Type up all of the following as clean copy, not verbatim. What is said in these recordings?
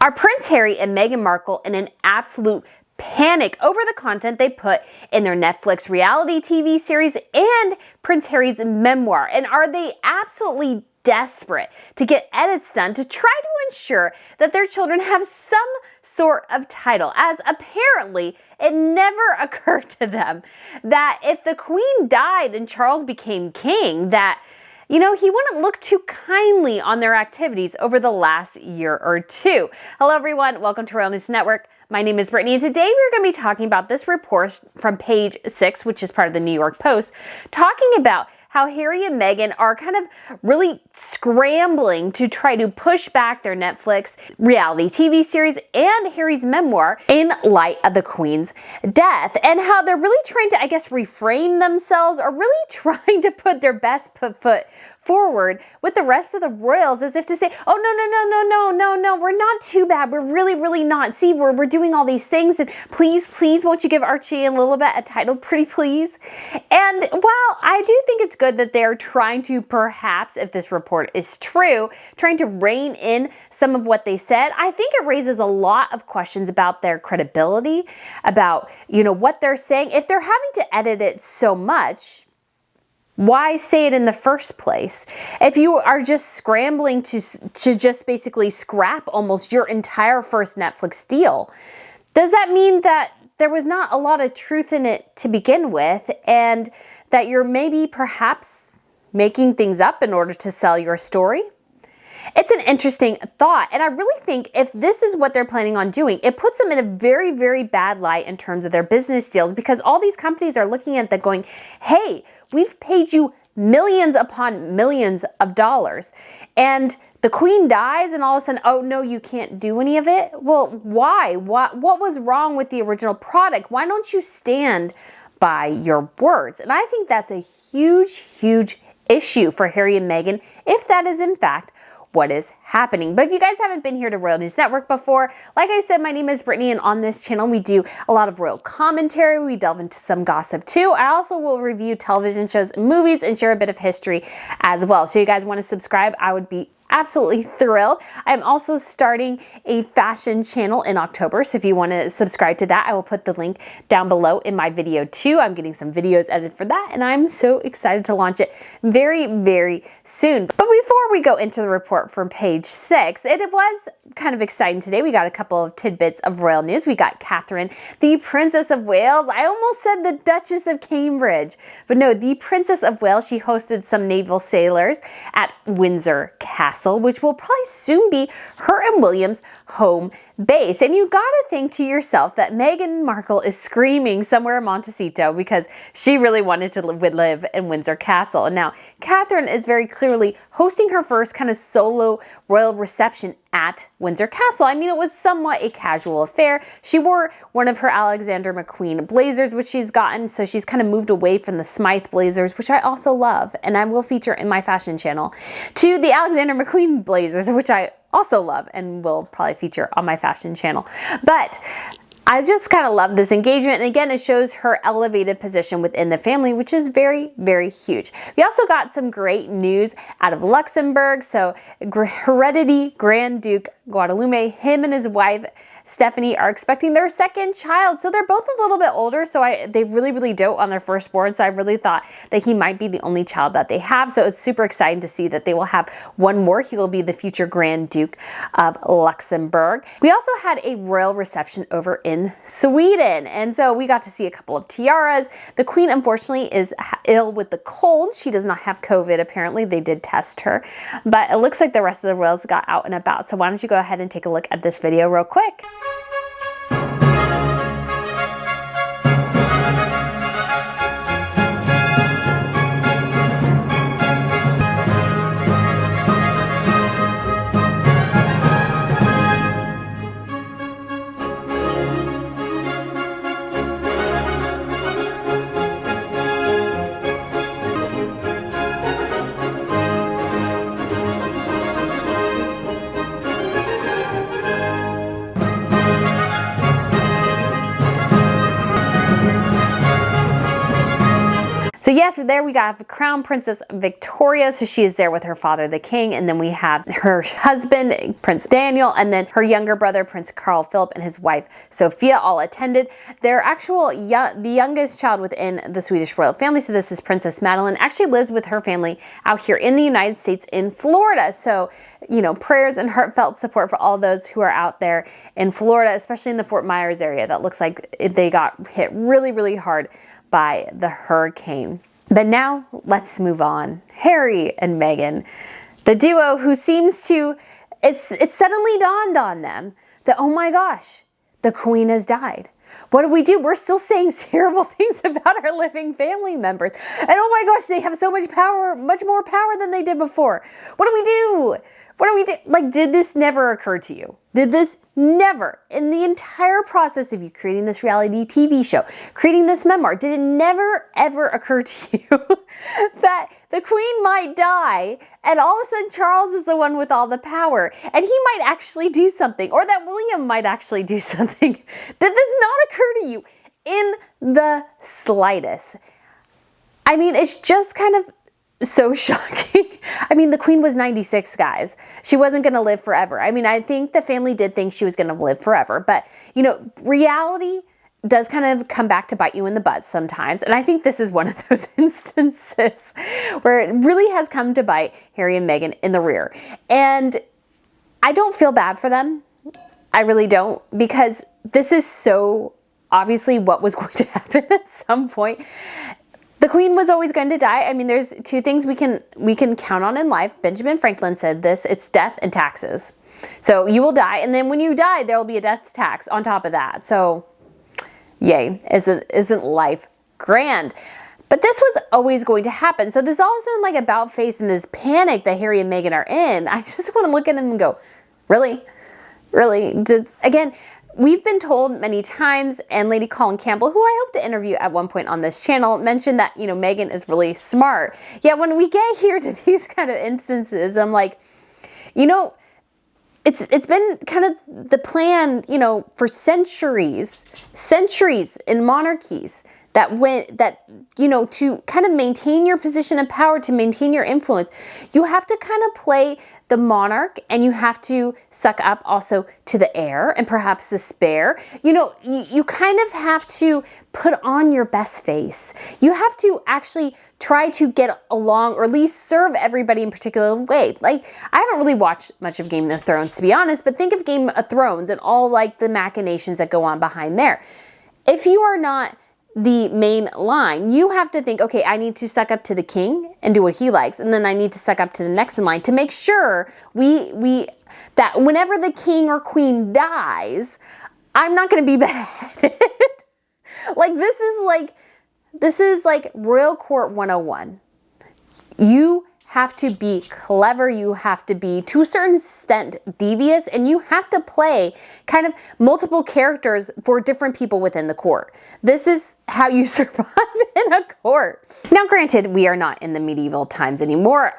Are Prince Harry and Meghan Markle in an absolute panic over the content they put in their Netflix reality TV series and Prince Harry's memoir? And are they absolutely desperate to get edits done to try to ensure that their children have some sort of title, as apparently it never occurred to them that if the Queen died and Charles became king, that he wouldn't look too kindly on their activities over the last year or two. Hello, everyone. Welcome to Royal News Network. My name is Brittany, and today we're going to be talking about this report from Page 6, which is part of the New York Post, talking about how Harry and Meghan are kind of really scrambling to try to push back their Netflix reality TV series and Harry's memoir in light of the Queen's death, and how they're really trying to, refrain themselves, or really trying to put their best foot forward with the rest of the royals, as if to say, oh, no, we're not too bad. We're really not. See, we're doing all these things, and please, won't you give Archie and Lilibet a title, pretty please? And while I do think it's good that they're trying to, perhaps, if this report is true, trying to rein in some of what they said, I think it raises a lot of questions about their credibility, about, what they're saying. If they're having to edit it so much, why say it in the first place? If you are just scrambling to just basically scrap almost your entire first Netflix deal, does that mean that there was not a lot of truth in it to begin with, and that you're maybe perhaps making things up in order to sell your story? It's an interesting thought, and I really think if this is what they're planning on doing, it puts them in a very, very bad light in terms of their business deals, because all these companies are looking at that going, hey, we've paid you millions upon millions of dollars, and the Queen dies, and all of a sudden, oh no, you can't do any of it? Well, why? What was wrong with the original product? Why don't you stand by your words? And I think that's a huge issue for Harry and Meghan, if that is in fact what is happening. But if you guys haven't been here to Royal News Network before, like I said, my name is Brittany, and on this channel we do a lot of royal commentary. We delve into some gossip too. I also will review television shows and movies and share a bit of history as well. So you guys want to subscribe, I would be absolutely thrilled. I'm also starting a fashion channel in October, so if you want to subscribe to that, I will put the link down below in my video too. I'm getting some videos edited for that, and I'm so excited to launch it very soon. But before we go into the report from Page 6, it was kind of exciting today. We got a couple of tidbits of royal news. We got Catherine, the Princess of Wales. I almost said the Duchess of Cambridge, but no, the Princess of Wales. She hosted some naval sailors at Windsor Castle, which will probably soon be her and William's home base. And you gotta think to yourself that Meghan Markle is screaming somewhere in Montecito because she really wanted to live in Windsor Castle. And now Catherine is very clearly hosting her first kind of solo royal reception at Windsor Castle. I mean, it was somewhat a casual affair. She wore one of her Alexander McQueen blazers, which she's gotten, so she's kind of moved away from the Smythe blazers, which I also love, and I will feature in my fashion channel, to the Alexander McQueen blazers, which I also love and will probably feature on my fashion channel. But I just kind of love this engagement, and again, it shows her elevated position within the family, which is very huge. We also got some great news out of Luxembourg. So Heredity Grand Duke Guadalupe, him and his wife Stephanie are expecting their second child. So they're both a little bit older, so they really dote on their firstborn. So I really thought that he might be the only child that they have. So it's super exciting to see that they will have one more. He will be the future Grand Duke of Luxembourg. We also had a royal reception over in Sweden, and so we got to see a couple of tiaras. The Queen, unfortunately, is ill with the cold. She does not have COVID, apparently. They did test her, but it looks like the rest of the royals got out and about. So why don't you go ahead and take a look at this video real quick. So yes, there we got Crown Princess Victoria. So she is there with her father, the king. And then we have her husband, Prince Daniel, and then her younger brother, Prince Carl Philip, and his wife, Sophia, all attended. Their the youngest child within the Swedish royal family, so this is Princess Madeline, actually lives with her family out here in the United States in Florida. So, you know, prayers and heartfelt support for all those who are out there in Florida, especially in the Fort Myers area. That looks like they got hit really, really hard by the hurricane. But now let's move on. Harry and Meghan, the duo who seems to, it suddenly dawned on them that, oh my gosh, the Queen has died. What do? We're still saying terrible things about our living family members. And oh my gosh, they have so much power, much more power than they did before. What do we do? What do we do? Like, did this never occur to you? Did this never, in the entire process of you creating this reality TV show, creating this memoir, did it never ever occur to you that the Queen might die and all of a sudden Charles is the one with all the power and he might actually do something, or that William might actually do something? Did this not occur to you in the slightest? I mean, it's just kind of so shocking. I mean, the Queen was 96, guys. She wasn't going to live forever. I mean, I think the family did think she was going to live forever, but you know, reality does kind of come back to bite you in the butt sometimes. And I think this is one of those instances where it really has come to bite Harry and Meghan in the rear. And I don't feel bad for them. I really don't, because this is so obviously what was going to happen at some point. The Queen was always going to die. I mean, there's two things we can count on in life. Benjamin Franklin said this: it's death and taxes. So you will die, and then when you die, there will be a death tax on top of that. So, yay! Isn't life grand? But this was always going to happen. So this all of a sudden, like, about face and this panic that Harry and Meghan are in, I just want to look at them and go, really, really? Again. We've been told many times, and Lady Colin Campbell, who I hope to interview at one point on this channel, mentioned that, you know, Meghan is really smart. Yet when we get here to these kind of instances, I'm like, you know, it's been kind of the plan, you know, for centuries in monarchies that you know, to kind of maintain your position of power, to maintain your influence, you have to kind of play the monarch, and you have to suck up also to the heir and perhaps the spare. You know, you kind of have to put on your best face. You have to actually try to get along, or at least serve everybody in a particular way. Like, I haven't really watched much of Game of Thrones, to be honest, but think of Game of Thrones and all, like, the machinations that go on behind there. If you are not the main line, you have to think, okay, I need to suck up to the king and do what he likes, and then I need to suck up to the next in line to make sure that whenever the king or queen dies, I'm not going to be beheaded. Like, this is like Royal Court 101. You have to be clever, you have to be, to a certain extent, devious, and you have to play kind of multiple characters for different people within the court. This is how you survive in a court. Now, granted, we are not in the medieval times anymore.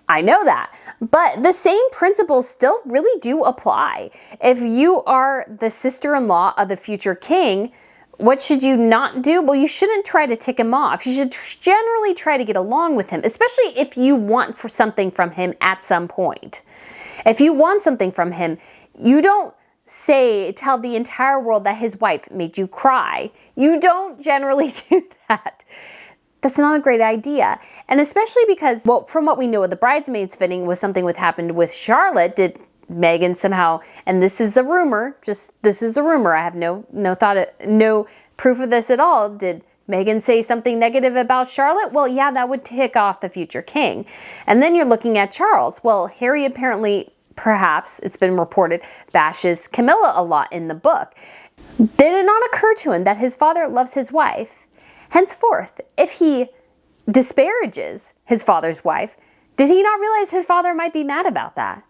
I know that, but the same principles still really do apply. If you are the sister-in-law of the future king, what should you not do? Well, you shouldn't try to tick him off. You should generally try to get along with him, especially if you want for something from him at some point. If you want something from him, you don't tell the entire world that his wife made you cry. You don't generally do that. That's not a great idea. And especially because, well, from what we know of the bridesmaids fitting was something that happened with Charlotte, did Meghan somehow, and this is a rumor, this is a rumor, I have no proof of this at all. Did Meghan say something negative about Charlotte? Well, yeah, that would tick off the future king. And then you're looking at Charles. Well, Harry apparently, perhaps, it's been reported, bashes Camilla a lot in the book. Did it not occur to him that his father loves his wife? Henceforth, if he disparages his father's wife, did he not realize his father might be mad about that?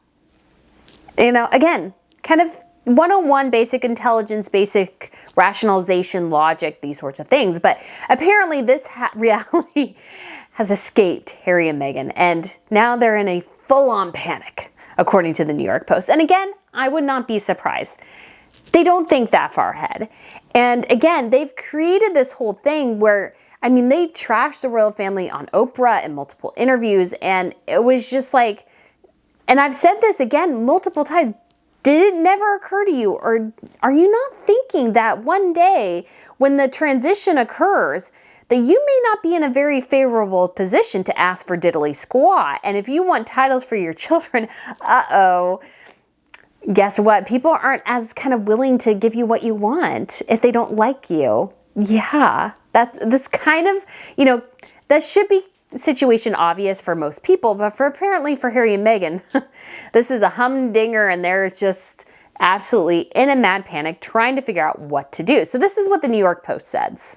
You know, again, kind of 101 basic intelligence, basic rationalization, logic, these sorts of things. But apparently this reality has escaped Harry and Meghan, and now they're in a full-on panic, according to the New York Post. And again, I would not be surprised. They don't think that far ahead. And again, they've created this whole thing where I mean, they trashed the royal family on Oprah in multiple interviews, and it was just like, and I've said this again multiple times, did it never occur to you, or are you not thinking that one day when the transition occurs, that you may not be in a very favorable position to ask for diddly squat? And if you want titles for your children, guess what? People aren't as kind of willing to give you what you want if they don't like you. Yeah, that's kind of, that should be situation obvious for most people, but apparently for Harry and Meghan, this is a humdinger, and they're just absolutely in a mad panic trying to figure out what to do. So this is what the New York Post says.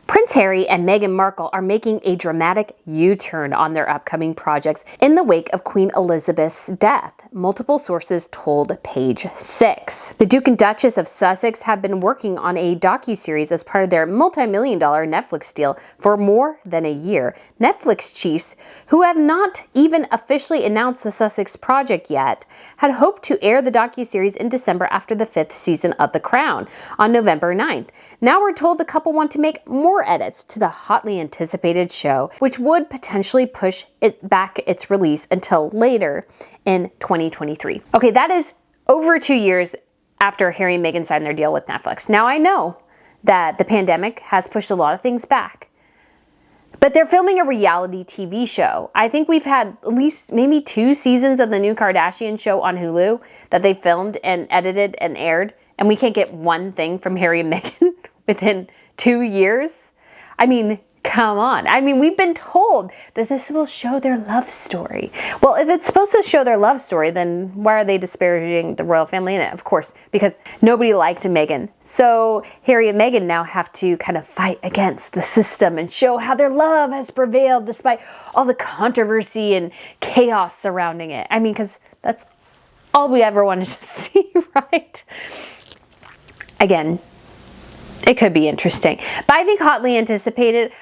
Prince Harry and Meghan Markle are making a dramatic U-turn on their upcoming projects in the wake of Queen Elizabeth's death, multiple sources told Page Six. The Duke and Duchess of Sussex have been working on a docuseries as part of their multi-million-dollar Netflix deal for more than a year. Netflix chiefs, who have not even officially announced the Sussex project yet, had hoped to air the docuseries in December after the 5th season of The Crown on November 9th. Now we're told the couple want to make more edits to the hotly anticipated show, which would potentially push it back its release until later in 2023. Okay, that is over 2 years after Harry and Meghan signed their deal with Netflix. Now I know that the pandemic has pushed a lot of things back, but they're filming a reality TV show. I think we've had at least maybe 2 seasons of the new Kardashian show on Hulu that they filmed and edited and aired, and we can't get one thing from Harry and Meghan within 2 years. I mean, come on. I mean, we've been told that this will show their love story. Well, if it's supposed to show their love story, then why are they disparaging the royal family in it? Of course, because nobody liked Meghan. So Harry and Meghan now have to kind of fight against the system and show how their love has prevailed despite all the controversy and chaos surrounding it. I mean, because that's all we ever wanted to see, right? Again, it could be interesting. But I think hotly anticipated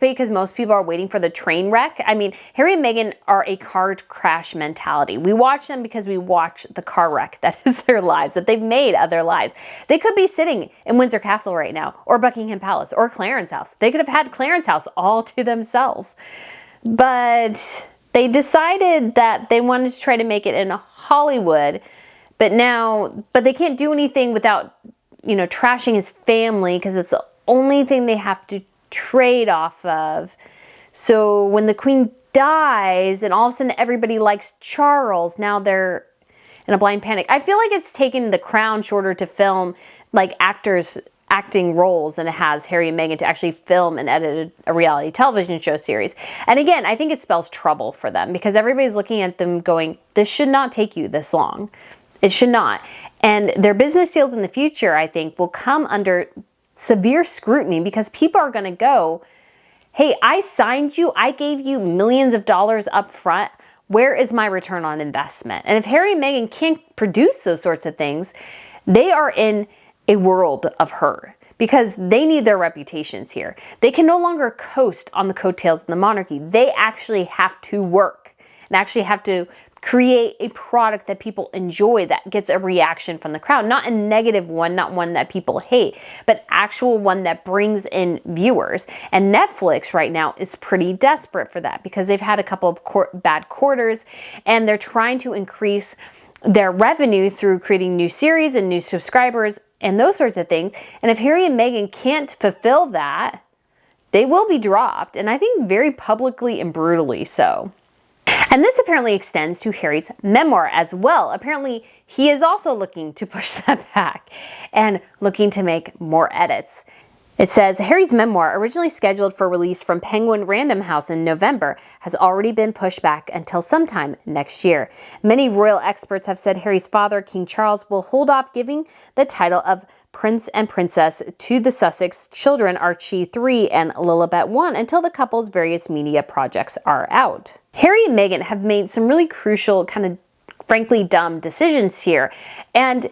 because most people are waiting for the train wreck. I mean, Harry and Meghan are a car crash mentality. We watch them because we watch the car wreck that is their lives, that they've made of their lives. They could be sitting in Windsor Castle right now, or Buckingham Palace, or Clarence House. They could have had Clarence House all to themselves. But they decided that they wanted to try to make it in Hollywood, but they can't do anything without trashing his family, because it's the only thing they have to trade off of. So when the Queen dies and all of a sudden everybody likes Charles, now they're in a blind panic. I feel like it's taken The Crown shorter to film like actors acting roles than it has Harry and Meghan to actually film and edit a reality television show series. And again, I think it spells trouble for them, because everybody's looking at them going, this should not take you this long. It should not. And their business deals in the future, I think, will come under severe scrutiny, because people are going to go, hey, I signed you. I gave you millions of dollars up front. Where is my return on investment? And if Harry and Meghan can't produce those sorts of things, they are in a world of hurt, because they need their reputations here. They can no longer coast on the coattails of the monarchy. They actually have to work and actually have to create a product that people enjoy, that gets a reaction from the crowd. Not a negative one, not one that people hate, but actual one that brings in viewers. And Netflix right now is pretty desperate for that, because they've had a couple of bad quarters, and they're trying to increase their revenue through creating new series and new subscribers and those sorts of things. And if Harry and Meghan can't fulfill that, they will be dropped, and I think very publicly and brutally so. And this apparently extends to Harry's memoir as well. Apparently, he is also looking to push that back and looking to make more edits. It says, Harry's memoir, originally scheduled for release from Penguin Random House in November, has already been pushed back until sometime next year. Many royal experts have said Harry's father, King Charles, will hold off giving the title of Prince and Princess to the Sussex children, Archie 3 and Lilibet 1, until the couple's various media projects are out. Harry and Meghan have made some really crucial, kind of frankly dumb decisions here. And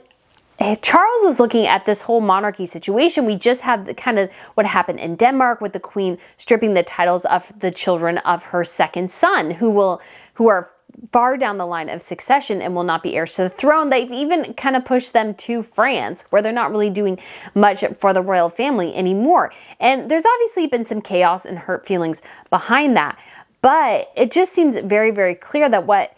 Charles is looking at this whole monarchy situation. We just had the kind of what happened in Denmark with the Queen stripping the titles of the children of her second son, who are far down the line of succession and will not be heirs to the throne. They've even kind of pushed them to France, where they're not really doing much for the royal family anymore. And there's obviously been some chaos and hurt feelings behind that. But it just seems very, very clear that what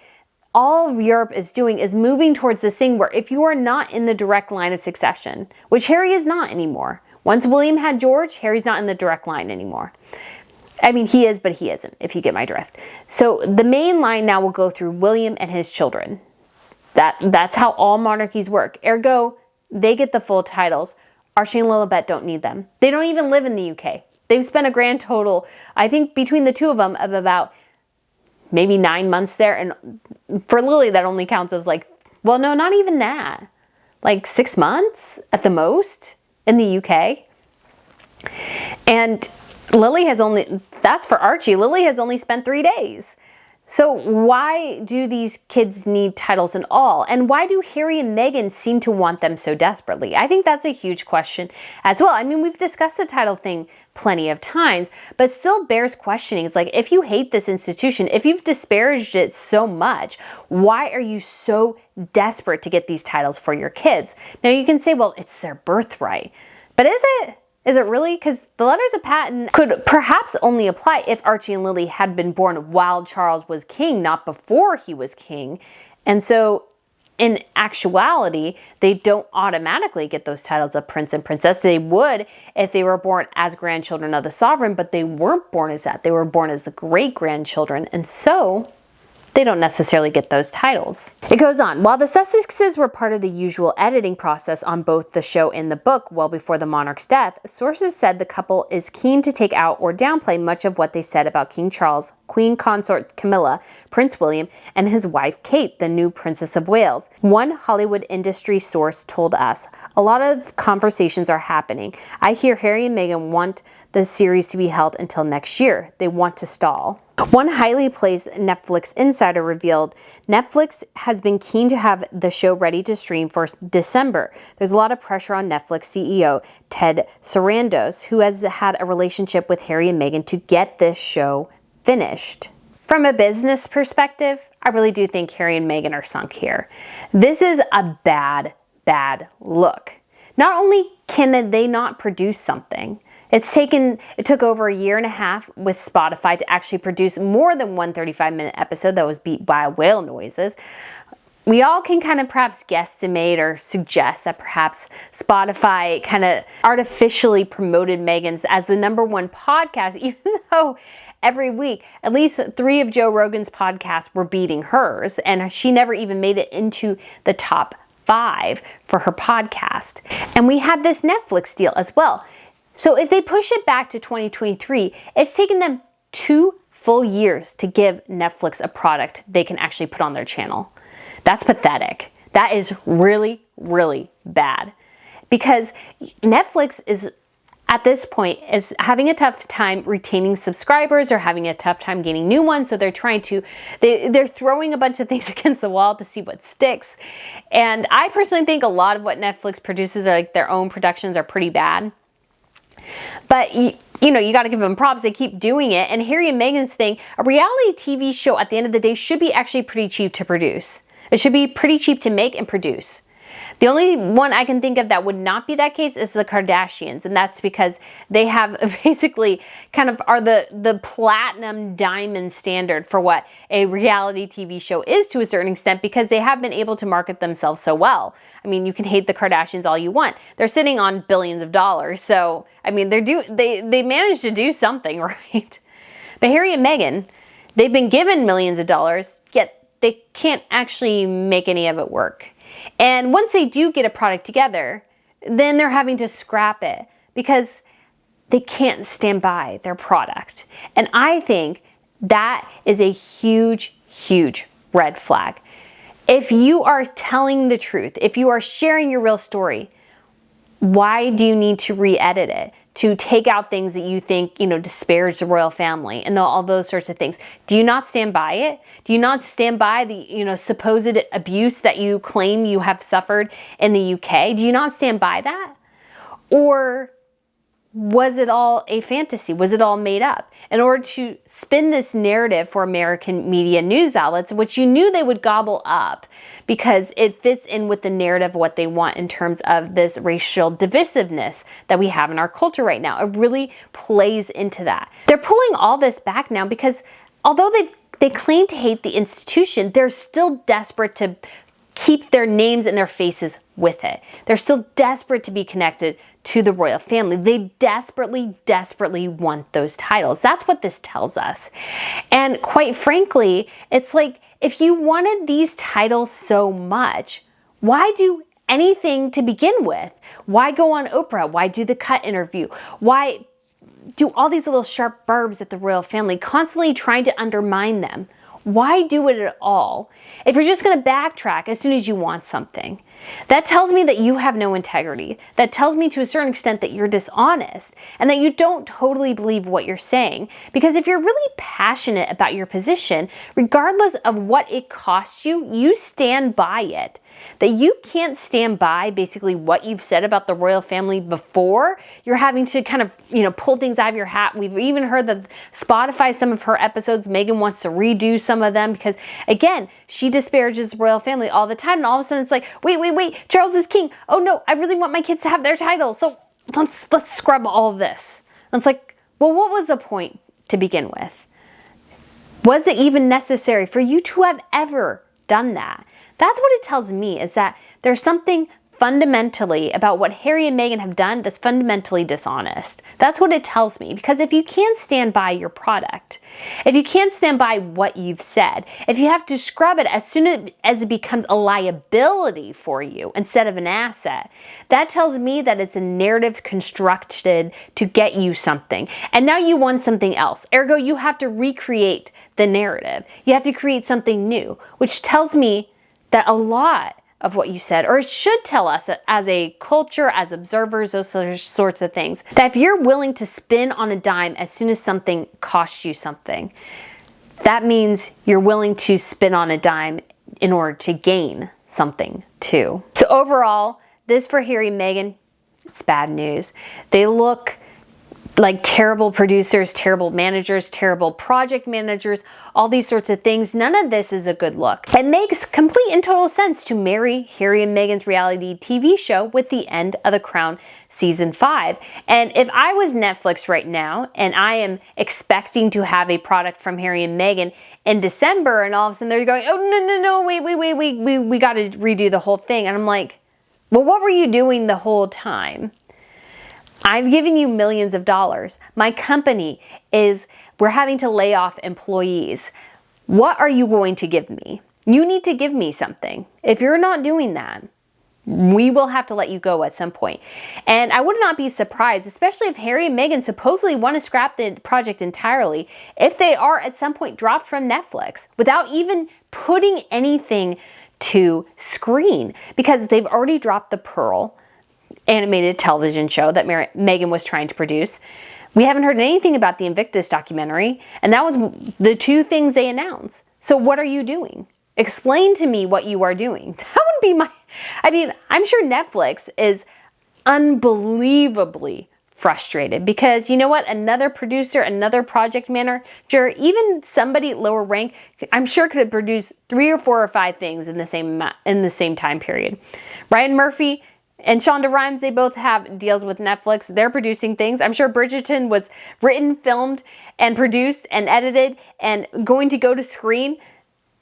all of Europe is doing is moving towards this thing where if you are not in the direct line of succession, which Harry is not anymore. Once William had George, Harry's not in the direct line anymore. I mean, he is, but he isn't, if you get my drift. So the main line now will go through William and his children. That's how all monarchies work. Ergo, they get the full titles. Archie and Lilibet don't need them. They don't even live in the UK. They've spent a grand total, I think, between the two of them of about maybe 9 months there. And for Lily, that only counts as like, well, no, not even that. Like 6 months at the most in the UK. And Lily has only, that's for Archie, Lily has only spent 3 days. So why do these kids need titles and all? And why do Harry and Meghan seem to want them so desperately? I think that's a huge question as well. I mean, we've discussed the title thing plenty of times, but still bears questioning. It's like, if you hate this institution, if you've disparaged it so much, why are you so desperate to get these titles for your kids? Now you can say, well, it's their birthright. But is it? Is it really? Because the letters of patent could perhaps only apply if Archie and Lily had been born while Charles was king, not before he was king. And so in actuality, they don't automatically get those titles of prince and princess. They would if they were born as grandchildren of the sovereign, but they weren't born as that. They were born as the great-grandchildren. And so they don't necessarily get those titles. It goes on. While the Sussexes were part of the usual editing process on both the show and the book well before the monarch's death, sources said the couple is keen to take out or downplay much of what they said about King Charles, Queen Consort Camilla, Prince William, and his wife Kate, the new Princess of Wales. One Hollywood industry source told us, a lot of conversations are happening. I hear Harry and Meghan want the series to be held until next year. They want to stall. One highly placed Netflix insider revealed Netflix has been keen to have the show ready to stream for December. There's a lot of pressure on Netflix CEO Ted Sarandos, who has had a relationship with Harry and Meghan, to get this show finished. From a business perspective, I really do think Harry and Meghan are sunk here. This is a bad look. Not only can they not produce something, it took over 1.5 years with Spotify to actually produce more than one 35-minute episode that was beat by whale noises. We all can kind of perhaps guesstimate or suggest that perhaps Spotify kind of artificially promoted Meghan's as the #1 podcast, even though every week at least 3 of Joe Rogan's podcasts were beating hers, and she never even made it into the top 5 for her podcast. And we have this Netflix deal as well. So if they push it back to 2023, it's taken them 2 full years to give Netflix a product they can actually put on their channel. That's pathetic. That is really, really bad. Because Netflix is, at this point, is having a tough time retaining subscribers or having a tough time gaining new ones. So they're they're throwing a bunch of things against the wall to see what sticks. And I personally think a lot of what Netflix produces, like their own productions, are pretty bad. But you know, you got to give them props. They keep doing it. And Harry and Meghan's thing, a reality TV show at the end of the day should be actually pretty cheap to produce. It should be pretty cheap to make and produce. The only one I can think of that would not be that case is the Kardashians. And that's because they have basically kind of are the platinum diamond standard for what a reality TV show is to a certain extent, because they have been able to market themselves so well. I mean, you can hate the Kardashians all you want. They're sitting on billions of dollars. So, I mean, they managed to do something, right? But Harry and Meghan, they've been given millions of dollars, yet they can't actually make any of it work. And once they do get a product together, then they're having to scrap it because they can't stand by their product. And I think that is a huge, huge red flag. If you are telling the truth, if you are sharing your real story, why do you need to re-edit it? To take out things that you think, disparage the royal family and all those sorts of things. Do you not stand by it? Do you not stand by the, supposed abuse that you claim you have suffered in the UK? Do you not stand by that? Or was it all a fantasy? Was it all made up? In order to spin this narrative for American media news outlets, which you knew they would gobble up because it fits in with the narrative of what they want in terms of this racial divisiveness that we have in our culture right now. It really plays into that. They're pulling all this back now because although they claim to hate the institution, they're still desperate to keep their names and their faces with it. They're still desperate to be connected to the royal family. They desperately, desperately want those titles. That's what this tells us. And quite frankly, it's like, if you wanted these titles so much, why do anything to begin with? Why go on Oprah? Why do the Cut interview? Why do all these little sharp barbs at the royal family, constantly trying to undermine them? Why do it at all if you're just going to backtrack as soon as you want something? That tells me that you have no integrity. That tells me to a certain extent that you're dishonest and that you don't totally believe what you're saying. Because if you're really passionate about your position, regardless of what it costs you, you stand by it. That you can't stand by basically what you've said about the royal family before. You're having to kind of, pull things out of your hat. We've even heard that Spotify, some of her episodes, Meghan wants to redo some of them because, again, she disparages the royal family all the time. And all of a sudden it's like, wait, Charles is king. Oh no, I really want my kids to have their title. So let's scrub all of this. And it's like, well, what was the point to begin with? Was it even necessary for you to have ever done that? That's what it tells me, is that there's something fundamentally about what Harry and Meghan have done that's fundamentally dishonest. That's what it tells me. Because if you can't stand by your product, if you can't stand by what you've said, if you have to scrub it as soon as it becomes a liability for you instead of an asset, that tells me that it's a narrative constructed to get you something. And now you want something else. Ergo, you have to recreate the narrative. You have to create something new, which tells me that a lot of what you said, or it should tell us as a culture, as observers, those sorts of things, that if you're willing to spin on a dime as soon as something costs you something, that means you're willing to spin on a dime in order to gain something too. So overall, this for Harry and Meghan, it's bad news. They look like terrible producers, terrible managers, terrible project managers, all these sorts of things. None of this is a good look. It makes complete and total sense to marry Harry and Meghan's reality TV show with the end of The Crown season 5. And if I was Netflix right now and I am expecting to have a product from Harry and Meghan in December, and all of a sudden they're going, oh, no, wait, we got to redo the whole thing. And I'm like, well, what were you doing the whole time? I've given you millions of dollars. My company we're having to lay off employees. What are you going to give me? You need to give me something. If you're not doing that, we will have to let you go at some point. And I would not be surprised, especially if Harry and Meghan supposedly want to scrap the project entirely, if they are at some point dropped from Netflix without even putting anything to screen, because they've already dropped the Pearl animated television show that Meghan was trying to produce. We haven't heard anything about the Invictus documentary, and that was the two things they announced. So what are you doing? Explain to me what you are doing. That would be I'm sure Netflix is unbelievably frustrated because you know what? Another producer, another project manager, even somebody lower rank, I'm sure could have produced 3 or 4 or 5 things in the same time period. Ryan Murphy and Shonda Rhimes, they both have deals with Netflix. They're producing things. I'm sure Bridgerton was written, filmed, and produced and edited and going to go to screen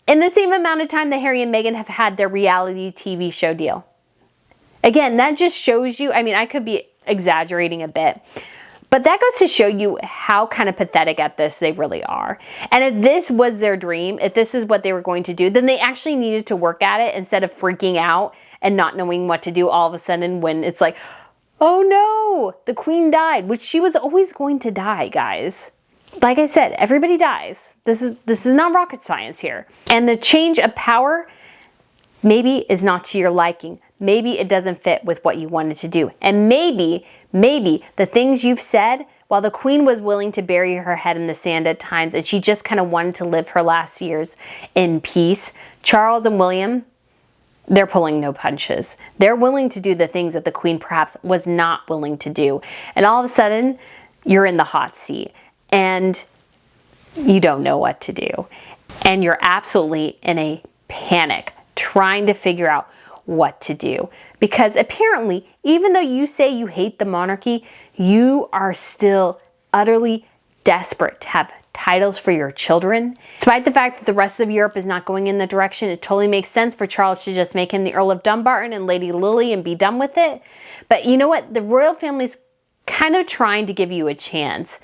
in the same amount of time that Harry and Meghan have had their reality TV show deal. Again, that just shows you, I could be exaggerating a bit, but that goes to show you how kind of pathetic at this they really are. And if this was their dream, if this is what they were going to do, then they actually needed to work at it instead of freaking out and not knowing what to do all of a sudden when it's like, oh no, the queen died, which she was always going to die, guys. Like I said, everybody dies. This is not rocket science here. And the change of power maybe is not to your liking. Maybe it doesn't fit with what you wanted to do. And maybe the things you've said, while the queen was willing to bury her head in the sand at times and she just kind of wanted to live her last years in peace, Charles and William, they're pulling no punches. They're willing to do the things that the Queen perhaps was not willing to do. And all of a sudden, you're in the hot seat and you don't know what to do. And you're absolutely in a panic trying to figure out what to do. Because apparently, even though you say you hate the monarchy, you are still utterly desperate to have titles for your children. Despite the fact that the rest of Europe is not going in the direction, it totally makes sense for Charles to just make him the Earl of Dumbarton and Lady Lily and be done with it. But you know what? The royal family's kind of trying to give you a chance.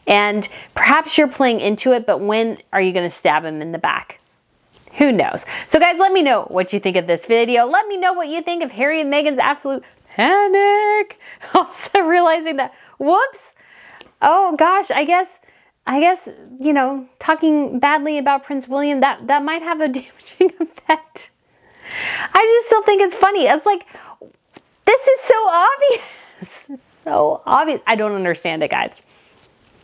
And perhaps you're playing into it, but when are you going to stab him in the back? Who knows? So guys, let me know what you think of this video. Let me know what you think of Harry and Meghan's absolute panic. Also realizing that, whoops, oh gosh, I guess, you know, talking badly about Prince William, that might have a damaging effect. I just still think it's funny. It's like, this is so obvious. So obvious. I don't understand it, guys.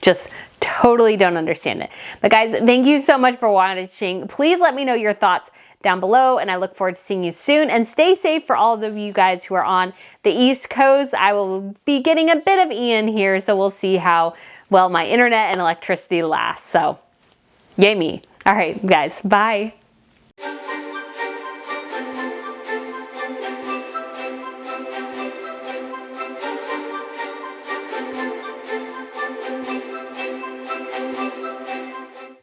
Just totally don't understand it. But guys, thank you so much for watching. Please let me know your thoughts down below, and I look forward to seeing you soon. And stay safe for all of you guys who are on the East Coast. I will be getting a bit of Ian here, so we'll see how well my internet and electricity lasts. So, yay me. All right, guys, bye.